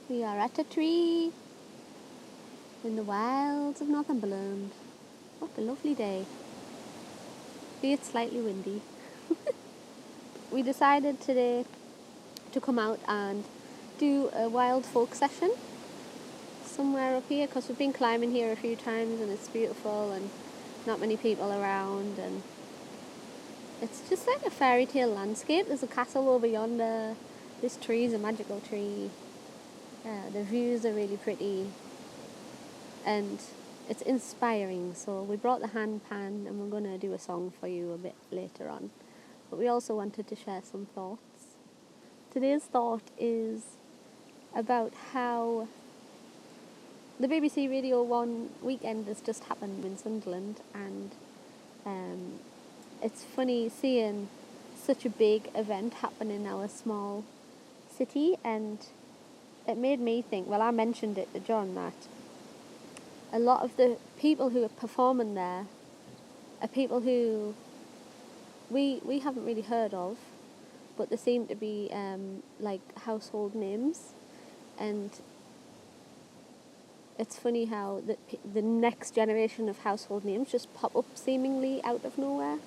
We are at a tree in the wilds of Northumberland. What a lovely day. Be it slightly windy. We decided today to come out and do a wild folk session somewhere up here, because we've been climbing here a few times and it's beautiful and not many people around, and it's just like a fairy tale landscape. There's a castle over yonder. This tree is a magical tree. The views are really pretty and it's inspiring. So we brought the handpan and we're going to do a song for you a bit later on. But we also wanted to share some thoughts. Today's thought is about how the BBC Radio 1 weekend has just happened in Sunderland, and it's funny seeing such a big event happen in our small city, and it made me think, well, I mentioned it to John, that a lot of the people who are performing there are people who we haven't really heard of, but they seem to be like household names. And it's funny how the next generation of household names just pop up seemingly out of nowhere.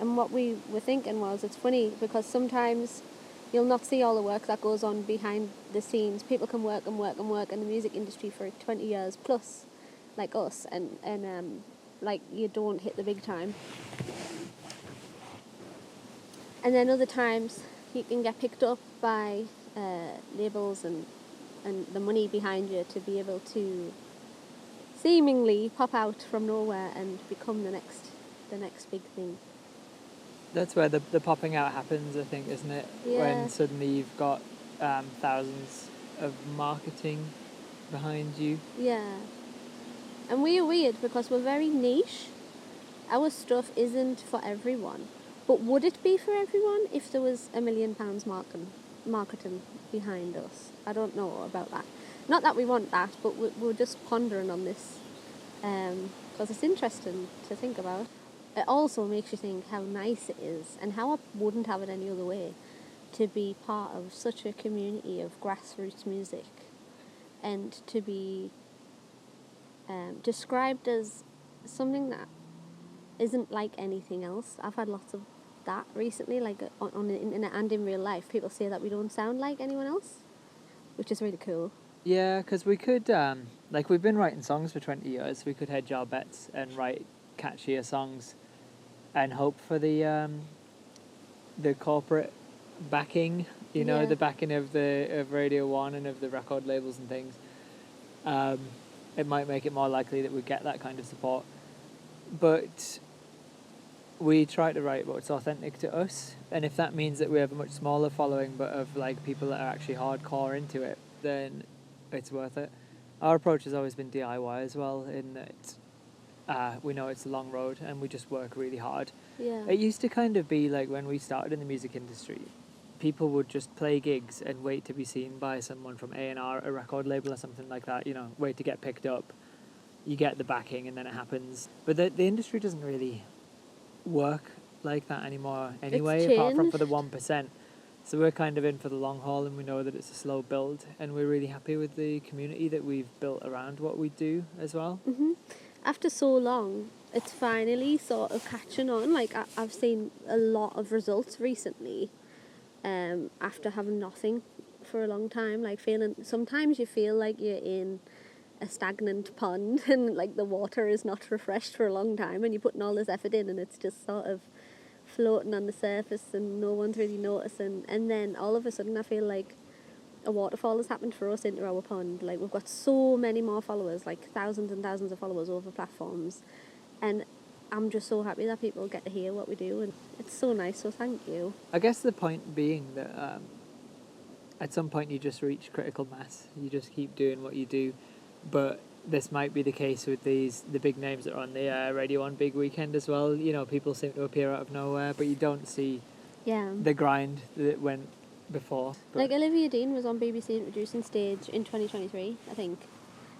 And what we were thinking was, it's funny because sometimes you'll not see all the work that goes on behind the scenes. People can work and work and work in the music industry for 20 years plus, like us, and like you don't hit the big time. And then other times you can get picked up by labels and the money behind you to be able to seemingly pop out from nowhere and become the next big thing. That's where the popping out happens, I think, isn't it? Yeah. When suddenly you've got thousands of marketing behind you. Yeah. And we are weird because we're very niche. Our stuff isn't for everyone. But would it be for everyone if there was £1 million marketing behind us? I don't know about that. Not that we want that, but we're just pondering on this because it's interesting to think about. It also makes you think how nice it is, and how I wouldn't have it any other way, to be part of such a community of grassroots music, and to be described as something that isn't like anything else. I've had lots of that recently, like on the internet and in real life. People say that we don't sound like anyone else, which is really cool. Yeah, because we could, like, we've been writing songs for 20 years. We could hedge our bets and write catchier songs and hope for the corporate backing, Yeah. the backing of Radio 1 and of the record labels and things. It might make it more likely that we get that kind of support. But we try to write what's authentic to us, and if that means that we have a much smaller following but of like people that are actually hardcore into it, then it's worth it. Our approach has always been DIY as well, in that we know it's a long road and we just work really hard. Yeah. It used to kind of be like when we started in the music industry, people would just play gigs and wait to be seen by someone from A&R, a record label or something like that, wait to get picked up. You get the backing and then it happens. But the industry doesn't really work like that anymore anyway, apart from for the 1%. So we're kind of in for the long haul, and we know that it's a slow build, and we're really happy with the community that we've built around what we do as well. Mm-hmm. After so long, it's finally sort of catching on. Like I've seen a lot of results recently after having nothing for a long time, like sometimes you feel like you're in a stagnant pond and like the water is not refreshed for a long time, and you're putting all this effort in and it's just sort of floating on the surface and no one's really noticing. And then all of a sudden I feel like a waterfall has happened for us into our pond. Like we've got so many more followers, like thousands and thousands of followers over platforms, and I'm just so happy that people get to hear what we do, and it's so nice, so thank you. I guess the point being that at some point you just reach critical mass. You just keep doing what you do. But this might be the case with the big names that are on the Radio 1 big weekend as well. People seem to appear out of nowhere, but you don't see the grind that went before. But like Olivia Dean was on BBC Introducing Stage in 2023, I think.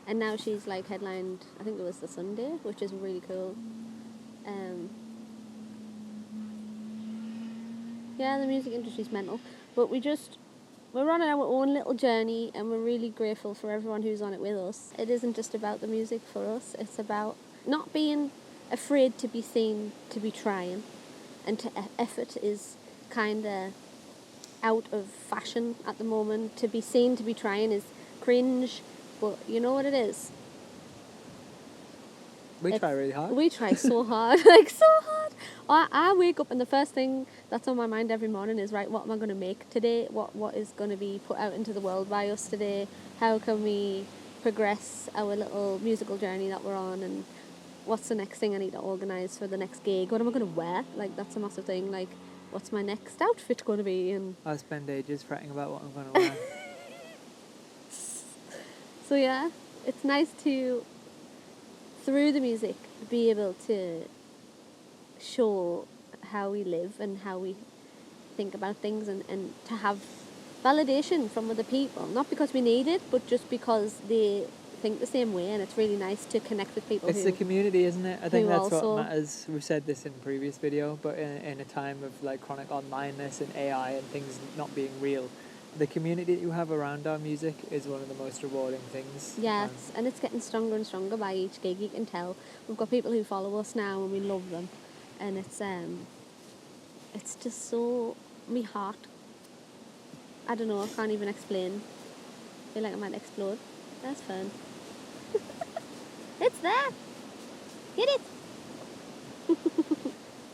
And now she's like headlined, I think it was the Sunday, which is really cool. Yeah, the music industry's mental. But we just we're on our own little journey, and we're really grateful for everyone who's on it with us. It isn't just about the music for us, it's about not being afraid to be seen, to be trying. And effort is kind of out of fashion at the moment. To be seen, to be trying is cringe, but you know what it is? We try really hard. We try so hard, like so hard. I wake up and the first thing that's on my mind every morning is, right, what am I going to make today? What is going to be put out into the world by us today? How can we progress our little musical journey that we're on? And what's the next thing I need to organise for the next gig? What am I going to wear? Like, that's a massive thing. Like, what's my next outfit going to be? And I spend ages fretting about what I'm going to wear. so yeah, it's nice to, through the music, be able to show how we live and how we think about things, and to have validation from other people, not because we need it, but just because they think the same way. And it's really nice to connect with people. It's the community, isn't it? I think that's also, what matters. We've said this in a previous video, but in a time of like chronic onlineness and AI and things not being real, the community that you have around our music is one of the most rewarding things. Yes, and it's getting stronger and stronger by each gig. You can tell we've got people who follow us now, and we love them. And it's just so, me heart. I don't know, I can't even explain. I feel like I might explode. That's fun. It's there. Get it.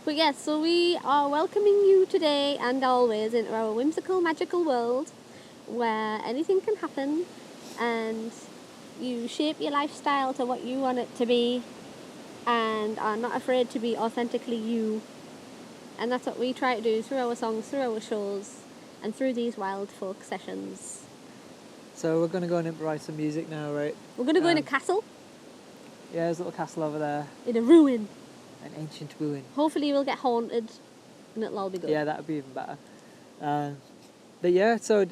But yes, so we are welcoming you today and always into our whimsical, magical world where anything can happen, and you shape your lifestyle to what you want it to be, and are not afraid to be authentically you. And that's what we try to do through our songs, through our shows, and through these wild folk sessions. So we're going to go and improvise some music now, right? We're going to go in a castle. Yeah, there's a little castle over there. In a ruin. An ancient ruin. Hopefully we'll get haunted and it'll all be good. Yeah, that would be even better. But yeah, so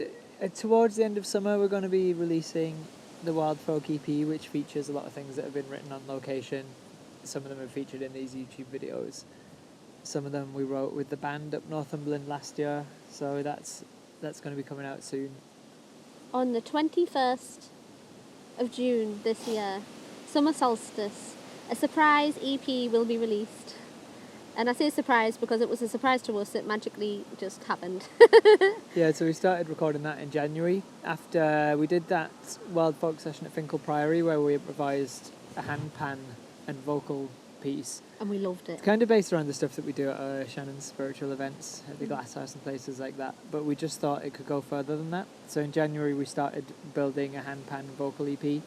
towards the end of summer we're going to be releasing the Wild Folk EP, which features a lot of things that have been written on location. Some of them are featured in these YouTube videos. Some of them we wrote with the band up Northumberland last year, so that's going to be coming out soon. On the 21st of June this year, summer solstice, a surprise EP will be released. And I say surprise because it was a surprise to us. It magically just happened. Yeah, so we started recording that in January after we did that Wild Folk session at Finkel Priory where we improvised a handpan and vocal piece. And we loved it. It's kind of based around the stuff that we do at Shannon's spiritual events at the Glass House and places like that, but we just thought it could go further than that. So in January we started building a handpan vocal EP,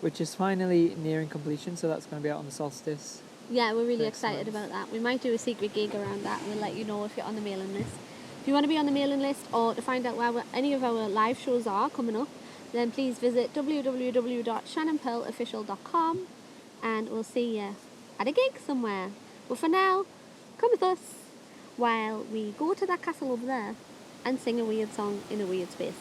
which is finally nearing completion, so that's going to be out on the solstice. Yeah, we're really excited about that. We might do a secret gig around that, and we'll let you know if you're on the mailing list. If you want to be on the mailing list or to find out where any of our live shows are coming up, then please visit www.shannonpearlofficial.com, and we'll see you at a gig somewhere. But for now, come with us while we go to that castle over there and sing a weird song in a weird space.